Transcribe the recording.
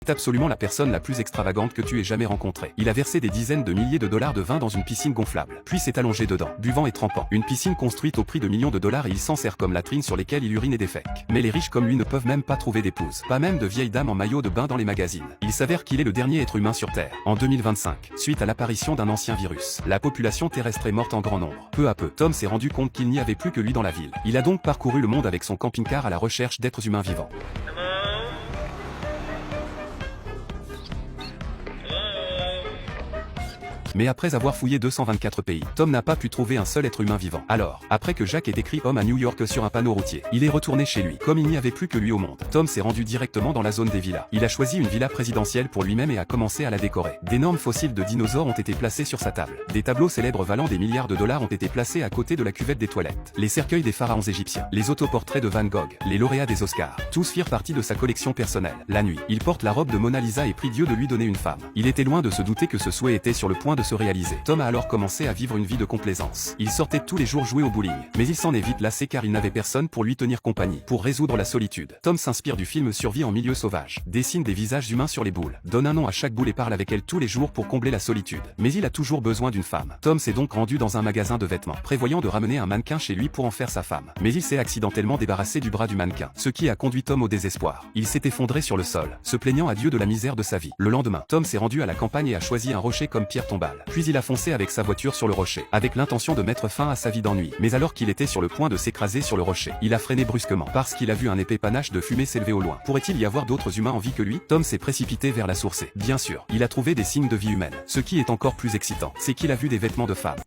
C'est absolument la personne la plus extravagante que tu aies jamais rencontrée. Il a versé des dizaines de milliers de dollars de vin dans une piscine gonflable, puis s'est allongé dedans, buvant et trempant. Une piscine construite au prix de millions de dollars et il s'en sert comme latrine sur lesquelles il urine et défèque. Mais les riches comme lui ne peuvent même pas trouver d'épouse, pas même de vieilles dames en maillot de bain dans les magazines. Il s'avère qu'il est le dernier être humain sur Terre. En 2025, suite à l'apparition d'un ancien virus, la population terrestre est morte en grand nombre. Peu à peu, Tom s'est rendu compte qu'il n'y avait plus que lui dans la ville. Il a donc parcouru le monde avec son camping-car à la recherche d'êtres humains vivants. Mais après avoir fouillé 224 pays, Tom n'a pas pu trouver un seul être humain vivant. Alors, après que Jack ait écrit homme à New York sur un panneau routier, il est retourné chez lui. Comme il n'y avait plus que lui au monde, Tom s'est rendu directement dans la zone des villas. Il a choisi une villa présidentielle pour lui-même et a commencé à la décorer. D'énormes fossiles de dinosaures ont été placés sur sa table. Des tableaux célèbres valant des milliards de dollars ont été placés à côté de la cuvette des toilettes. Les cercueils des pharaons égyptiens, les autoportraits de Van Gogh, les lauréats des Oscars, tous firent partie de sa collection personnelle. La nuit, il porte la robe de Mona Lisa et prie Dieu de lui donner une femme. Il était loin de se douter que ce souhait était sur le point de se réaliser. Tom a alors commencé à vivre une vie de complaisance. Il sortait tous les jours jouer au bowling, mais il s'en est vite lassé car il n'avait personne pour lui tenir compagnie. Pour résoudre la solitude, Tom s'inspire du film Survie en milieu sauvage, dessine des visages humains sur les boules, donne un nom à chaque boule et parle avec elle tous les jours pour combler la solitude. Mais il a toujours besoin d'une femme. Tom s'est donc rendu dans un magasin de vêtements, prévoyant de ramener un mannequin chez lui pour en faire sa femme. Mais il s'est accidentellement débarrassé du bras du mannequin, ce qui a conduit Tom au désespoir. Il s'est effondré sur le sol, se plaignant à Dieu de la misère de sa vie. Le lendemain, Tom s'est rendu à la campagne et a choisi un rocher comme pierre tombale. Puis il a foncé avec sa voiture sur le rocher, avec l'intention de mettre fin à sa vie d'ennui. Mais alors qu'il était sur le point de s'écraser sur le rocher, il a freiné brusquement, parce qu'il a vu un épais panache de fumée s'élever au loin. Pourrait-il y avoir d'autres humains en vie que lui? Tom s'est précipité vers la source et, bien sûr, il a trouvé des signes de vie humaine. Ce qui est encore plus excitant, c'est qu'il a vu des vêtements de femme.